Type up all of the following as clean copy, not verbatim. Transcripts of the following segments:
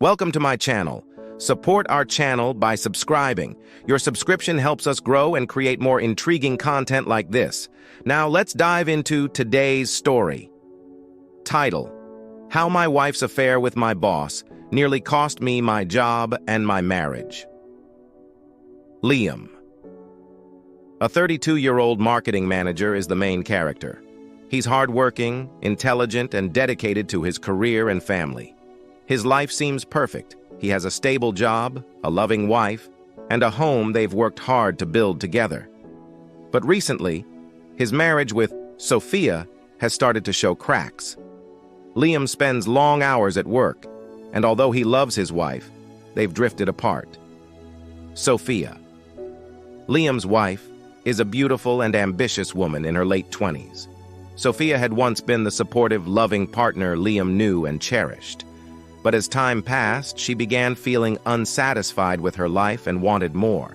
Welcome to my channel. Support our channel by subscribing. Your subscription helps us grow and create more intriguing content like this. Now let's dive into today's story. Title: How My Wife's Affair with My Boss Nearly Cost Me My Job and My Marriage. Liam. A 32-year-old marketing manager is the main character. He's hardworking, intelligent, and dedicated to his career and family. His life seems perfect. He has a stable job, a loving wife, and a home they've worked hard to build together. But recently, his marriage with Sophia has started to show cracks. Liam spends long hours at work, and although he loves his wife, they've drifted apart. Sophia. Liam's wife is a beautiful and ambitious woman in her late 20s. Sophia had once been the supportive, loving partner Liam knew and cherished. But as time passed, she began feeling unsatisfied with her life and wanted more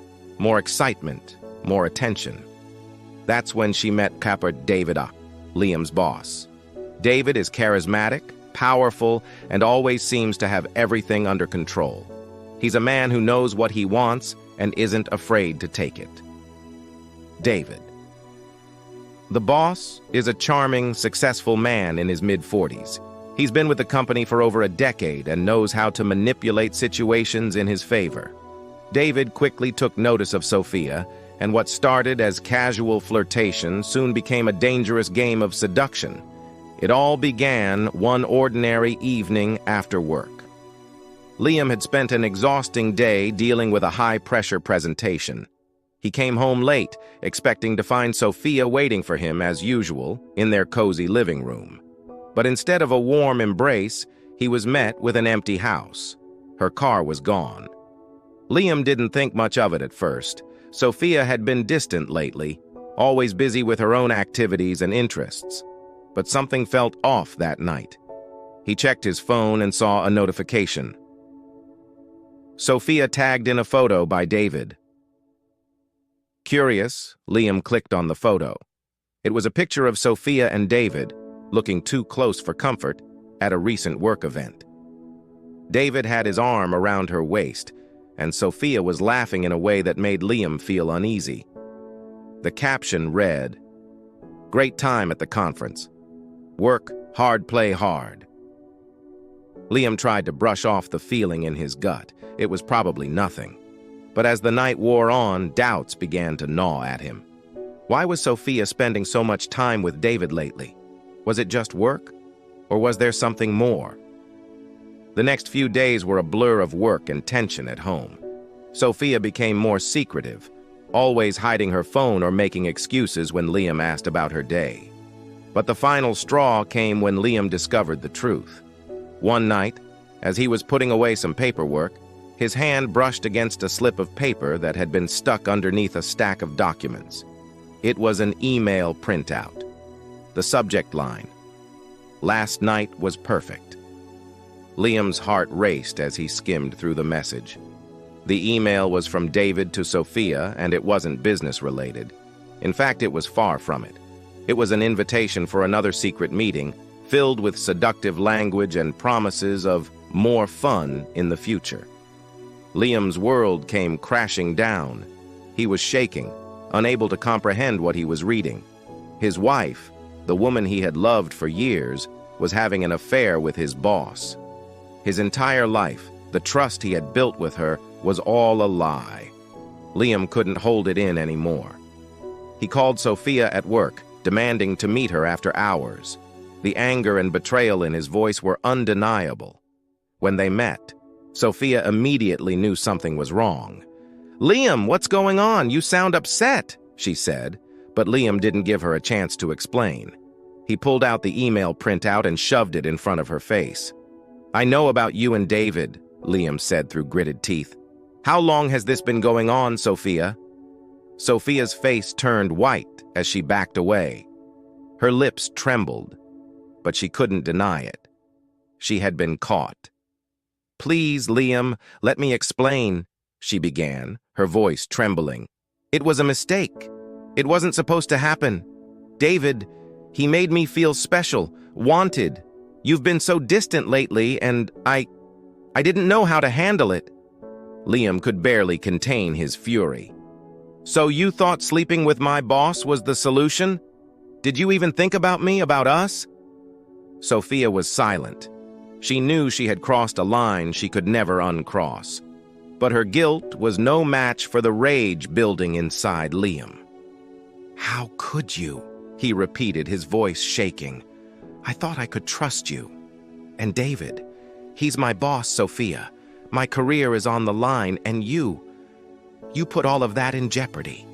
excitement, more attention. That's when she met David, Liam's boss. David is charismatic, powerful, and always seems to have everything under control. He's a man who knows what he wants and isn't afraid to take it. David. The boss is a charming, successful man in his mid-40s. He's been with the company for over a decade and knows how to manipulate situations in his favor. David quickly took notice of Sophia, and what started as casual flirtation soon became a dangerous game of seduction. It all began one ordinary evening after work. Liam had spent an exhausting day dealing with a high-pressure presentation. He came home late, expecting to find Sophia waiting for him as usual in their cozy living room. But instead of a warm embrace, he was met with an empty house. Her car was gone. Liam didn't think much of it at first. Sophia had been distant lately, always busy with her own activities and interests. But something felt off that night. He checked his phone and saw a notification. Sophia tagged in a photo by David. Curious, Liam clicked on the photo. It was a picture of Sophia and David, looking too close for comfort, at a recent work event. David had his arm around her waist, and Sophia was laughing in a way that made Liam feel uneasy. The caption read, "Great time at the conference. Work hard, play hard." Liam tried to brush off the feeling in his gut. It was probably nothing. But as the night wore on, doubts began to gnaw at him. Why was Sophia spending so much time with David lately? Was it just work? Or was there something more? The next few days were a blur of work and tension at home. Sophia became more secretive, always hiding her phone or making excuses when Liam asked about her day. But the final straw came when Liam discovered the truth. One night, as he was putting away some paperwork, his hand brushed against a slip of paper that had been stuck underneath a stack of documents. It was an email printout. The subject line: "Last night was perfect." Liam's heart raced as he skimmed through the message. The email was from David to Sophia, and it wasn't business-related. In fact, it was far from it. It was an invitation for another secret meeting, filled with seductive language and promises of more fun in the future. Liam's world came crashing down. He was shaking, unable to comprehend what he was reading. His wife, the woman he had loved for years, was having an affair with his boss. His entire life, the trust he had built with her, was all a lie. Liam couldn't hold it in anymore. He called Sophia at work, demanding to meet her after hours. The anger and betrayal in his voice were undeniable. When they met, Sophia immediately knew something was wrong. "Liam, what's going on? You sound upset," she said, but Liam didn't give her a chance to explain. He pulled out the email printout and shoved it in front of her face. "I know about you and David," Liam said through gritted teeth. "How long has this been going on, Sophia?" Sophia's face turned white as she backed away. Her lips trembled, but she couldn't deny it. She had been caught. "Please, Liam, let me explain," she began, her voice trembling. "It was a mistake. It wasn't supposed to happen. David, he made me feel special, wanted. You've been so distant lately, and I didn't know how to handle it." Liam could barely contain his fury. "So you thought sleeping with my boss was the solution? Did you even think about me, about us?" Sophia was silent. She knew she had crossed a line she could never uncross. But her guilt was no match for the rage building inside Liam. "How could you?" he repeated, his voice shaking. "I thought I could trust you. And David, he's my boss, Sophia. My career is on the line, and you put all of that in jeopardy."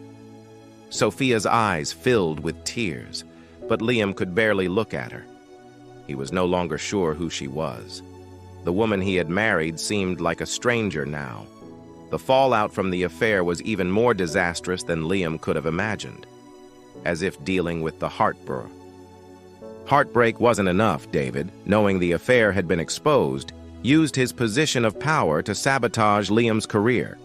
Sophia's eyes filled with tears, but Liam could barely look at her. He was no longer sure who she was. The woman he had married seemed like a stranger now. The fallout from the affair was even more disastrous than Liam could have imagined, as if dealing with the heartbreak. Heartbreak wasn't enough. David, knowing the affair had been exposed, used his position of power to sabotage Liam's career.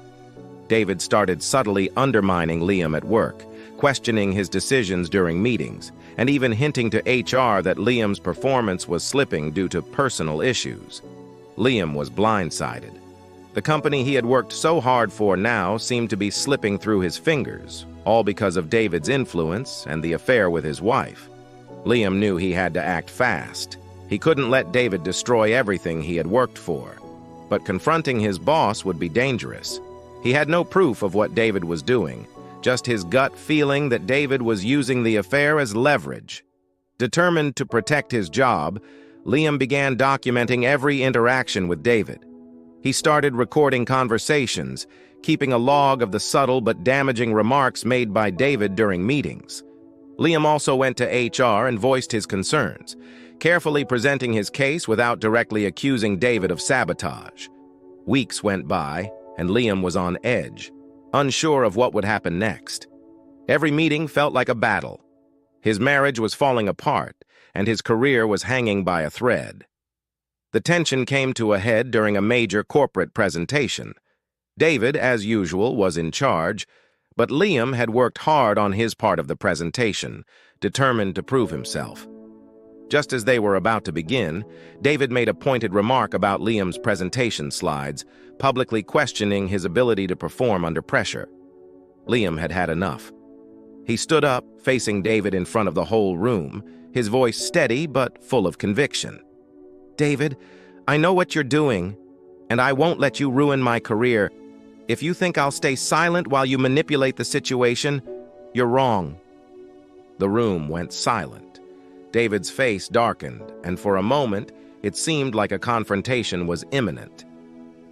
David started subtly undermining Liam at work, questioning his decisions during meetings, and even hinting to HR that Liam's performance was slipping due to personal issues. Liam was blindsided. The company he had worked so hard for now seemed to be slipping through his fingers, all because of David's influence and the affair with his wife. Liam knew he had to act fast. He couldn't let David destroy everything he had worked for. But confronting his boss would be dangerous. He had no proof of what David was doing, just his gut feeling that David was using the affair as leverage. Determined to protect his job, Liam began documenting every interaction with David. He started recording conversations, keeping a log of the subtle but damaging remarks made by David during meetings. Liam also went to HR and voiced his concerns, carefully presenting his case without directly accusing David of sabotage. Weeks went by, and Liam was on edge, unsure of what would happen next. Every meeting felt like a battle. His marriage was falling apart, and his career was hanging by a thread. The tension came to a head during a major corporate presentation. David, as usual, was in charge, but Liam had worked hard on his part of the presentation, determined to prove himself. Just as they were about to begin, David made a pointed remark about Liam's presentation slides, publicly questioning his ability to perform under pressure. Liam had had enough. He stood up, facing David in front of the whole room, his voice steady but full of conviction. "David, I know what you're doing, and I won't let you ruin my career. If you think I'll stay silent while you manipulate the situation, you're wrong." The room went silent. David's face darkened, and for a moment, it seemed like a confrontation was imminent.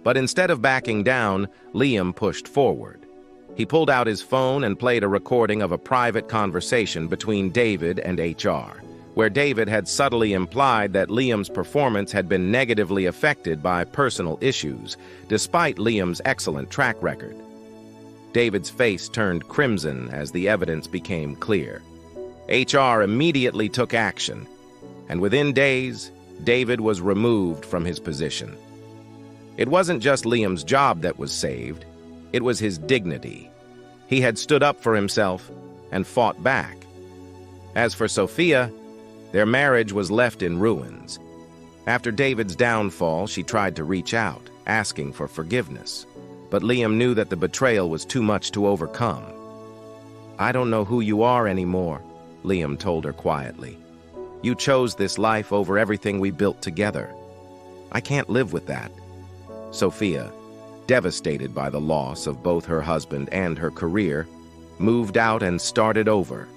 But instead of backing down, Liam pushed forward. He pulled out his phone and played a recording of a private conversation between David and HR, where David had subtly implied that Liam's performance had been negatively affected by personal issues, despite Liam's excellent track record. David's face turned crimson as the evidence became clear. HR immediately took action, and within days, David was removed from his position. It wasn't just Liam's job that was saved, it was his dignity. He had stood up for himself and fought back. As for Sophia, their marriage was left in ruins. After David's downfall, she tried to reach out, asking for forgiveness. But Liam knew that the betrayal was too much to overcome. "I don't know who you are anymore," Liam told her quietly. "You chose this life over everything we built together. I can't live with that." Sophia, devastated by the loss of both her husband and her career, moved out and started over.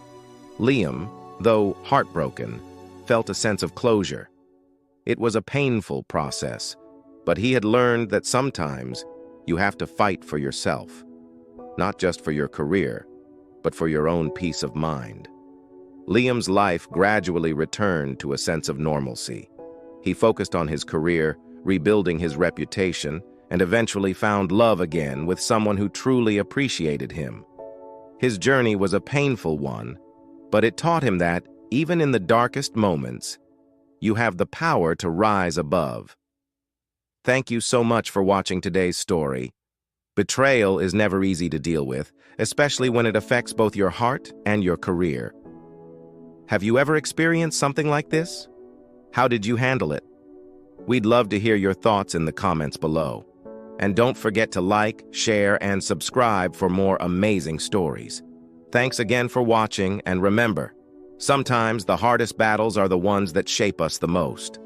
Liam, though heartbroken, felt a sense of closure. It was a painful process, but he had learned that sometimes you have to fight for yourself, not just for your career, but for your own peace of mind. Liam's life gradually returned to a sense of normalcy. He focused on his career, rebuilding his reputation, and eventually found love again with someone who truly appreciated him. His journey was a painful one, but it taught him that, even in the darkest moments, you have the power to rise above. Thank you so much for watching today's story. Betrayal is never easy to deal with, especially when it affects both your heart and your career. Have you ever experienced something like this? How did you handle it? We'd love to hear your thoughts in the comments below. And don't forget to like, share, and subscribe for more amazing stories. Thanks again for watching, and remember, sometimes the hardest battles are the ones that shape us the most.